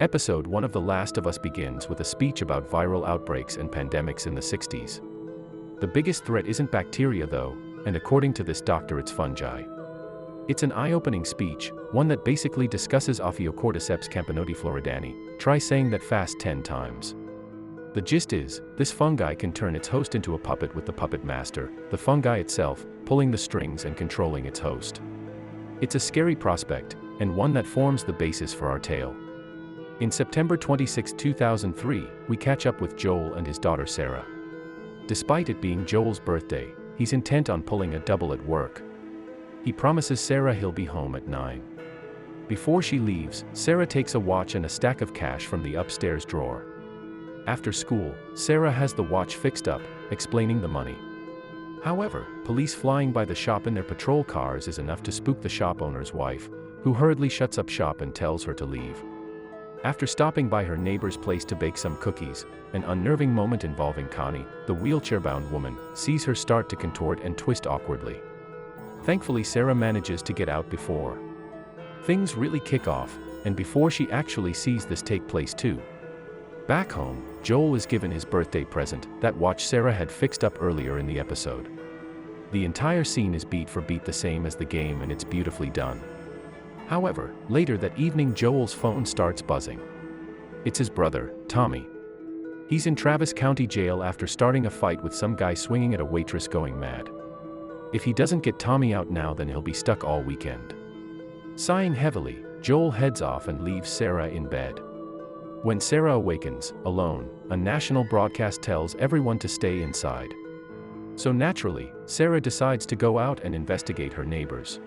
Episode 1 of The Last of Us begins with a speech about viral outbreaks and pandemics in the 60s. The biggest threat isn't bacteria though, and according to this doctor it's fungi. It's an eye-opening speech, one that basically discusses Ophiocordyceps campanodifloridani. Try saying that fast 10 times. The gist is, this fungi can turn its host into a puppet with the puppet master, the fungi itself, pulling the strings and controlling its host. It's a scary prospect, and one that forms the basis for our tale. In September 26, 2003, we catch up with Joel and his daughter Sarah. Despite it being Joel's birthday, he's intent on pulling a double at work. He promises Sarah he'll be home at 9. Before she leaves, Sarah takes a watch and a stack of cash from the upstairs drawer. After school, Sarah has the watch fixed up, explaining the money. However, police flying by the shop in their patrol cars is enough to spook the shop owner's wife, who hurriedly shuts up shop and tells her to leave. After stopping by her neighbor's place to bake some cookies, an unnerving moment involving Connie, the wheelchair-bound woman, sees her start to contort and twist awkwardly. Thankfully, Sarah manages to get out before things really kick off, and before she actually sees this take place too. Back home, Joel is given his birthday present, that watch Sarah had fixed up earlier in the episode. The entire scene is beat for beat the same as the game, and it's beautifully done. However, later that evening Joel's phone starts buzzing. It's his brother, Tommy. He's in Travis County Jail after starting a fight with some guy swinging at a waitress going mad. If he doesn't get Tommy out now, then he'll be stuck all weekend. Sighing heavily, Joel heads off and leaves Sarah in bed. When Sarah awakens, alone, a national broadcast tells everyone to stay inside. So naturally, Sarah decides to go out and investigate her neighbors.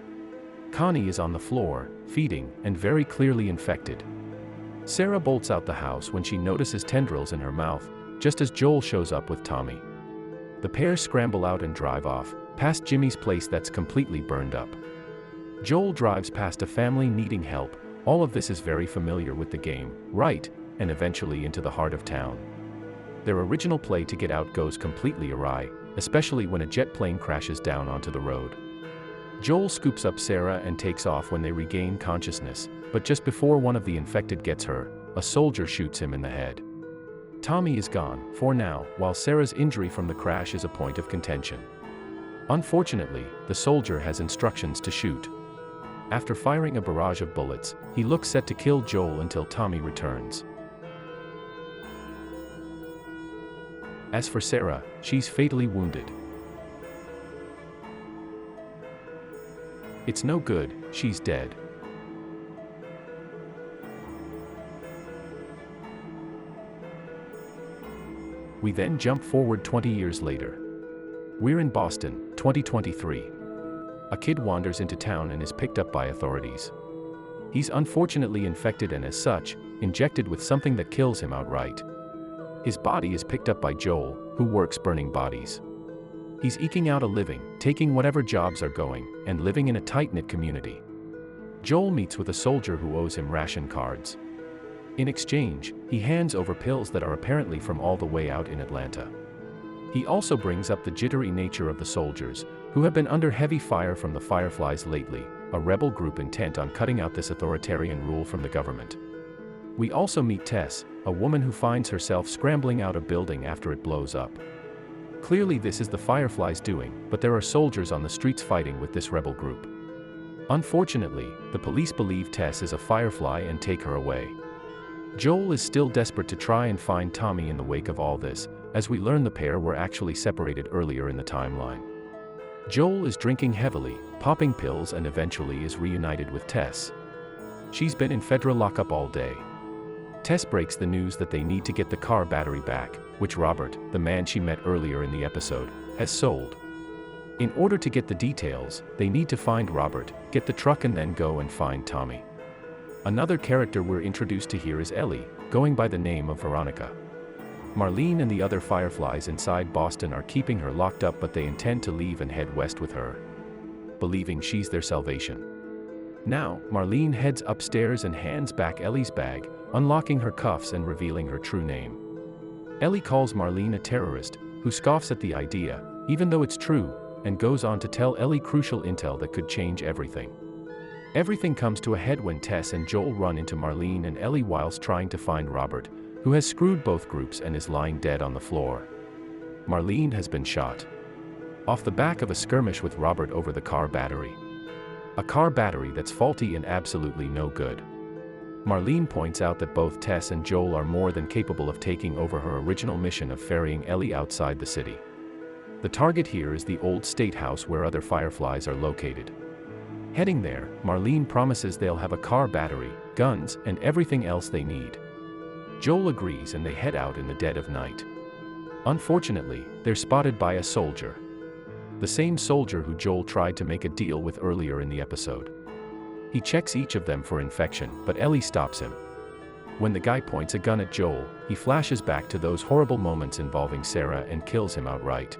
Connie is on the floor, feeding, and very clearly infected. Sarah bolts out the house when she notices tendrils in her mouth, just as Joel shows up with Tommy. The pair scramble out and drive off, past Jimmy's place that's completely burned up. Joel drives past a family needing help. All of this is very familiar with the game, right? And eventually into the heart of town. Their original play to get out goes completely awry, especially when a jet plane crashes down onto the road. Joel scoops up Sarah and takes off when they regain consciousness, but just before one of the infected gets her, a soldier shoots him in the head. Tommy is gone, for now, while Sarah's injury from the crash is a point of contention. Unfortunately, the soldier has instructions to shoot. After firing a barrage of bullets, he looks set to kill Joel until Tommy returns. As for Sarah, she's fatally wounded. It's no good, she's dead. We then jump forward 20 years later. We're in Boston, 2023. A kid wanders into town and is picked up by authorities. He's unfortunately infected and as such, injected with something that kills him outright. His body is picked up by Joel, who works burning bodies. He's eking out a living, taking whatever jobs are going, and living in a tight-knit community. Joel meets with a soldier who owes him ration cards. In exchange, he hands over pills that are apparently from all the way out in Atlanta. He also brings up the jittery nature of the soldiers, who have been under heavy fire from the Fireflies lately, a rebel group intent on cutting out this authoritarian rule from the government. We also meet Tess, a woman who finds herself scrambling out a building after it blows up. Clearly this is the Fireflies' doing, but there are soldiers on the streets fighting with this rebel group. Unfortunately, the police believe Tess is a Firefly and take her away. Joel is still desperate to try and find Tommy in the wake of all this, as we learn the pair were actually separated earlier in the timeline. Joel is drinking heavily, popping pills, and eventually is reunited with Tess. She's been in federal lockup all day. Tess breaks the news that they need to get the car battery back, which Robert, the man she met earlier in the episode, has sold. In order to get the details, they need to find Robert, get the truck, and then go and find Tommy. Another character we're introduced to here is Ellie, going by the name of Veronica. Marlene and the other Fireflies inside Boston are keeping her locked up, but they intend to leave and head west with her, believing she's their salvation. Now, Marlene heads upstairs and hands back Ellie's bag, unlocking her cuffs and revealing her true name. Ellie calls Marlene a terrorist, who scoffs at the idea, even though it's true, and goes on to tell Ellie crucial intel that could change everything. Everything comes to a head when Tess and Joel run into Marlene and Ellie whilst trying to find Robert, who has screwed both groups and is lying dead on the floor. Marlene has been shot off the back of a skirmish with Robert over the car battery. A car battery that's faulty and absolutely no good. Marlene points out that both Tess and Joel are more than capable of taking over her original mission of ferrying Ellie outside the city. The target here is the old state house where other Fireflies are located. Heading there, Marlene promises they'll have a car battery, guns, and everything else they need. Joel agrees and they head out in the dead of night. Unfortunately, they're spotted by a soldier. The same soldier who Joel tried to make a deal with earlier in the episode. He checks each of them for infection, but Ellie stops him. When the guy points a gun at Joel, he flashes back to those horrible moments involving Sarah and kills him outright.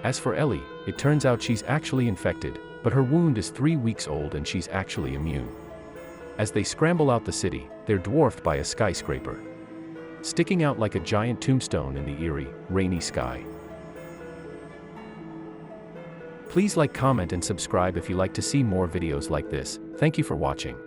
As for Ellie, it turns out she's actually infected, but her wound is 3 weeks old and she's actually immune. As they scramble out the city, they're dwarfed by a skyscraper, sticking out like a giant tombstone in the eerie, rainy sky. Please like, comment, and subscribe if you like to see more videos like this. Thank you for watching.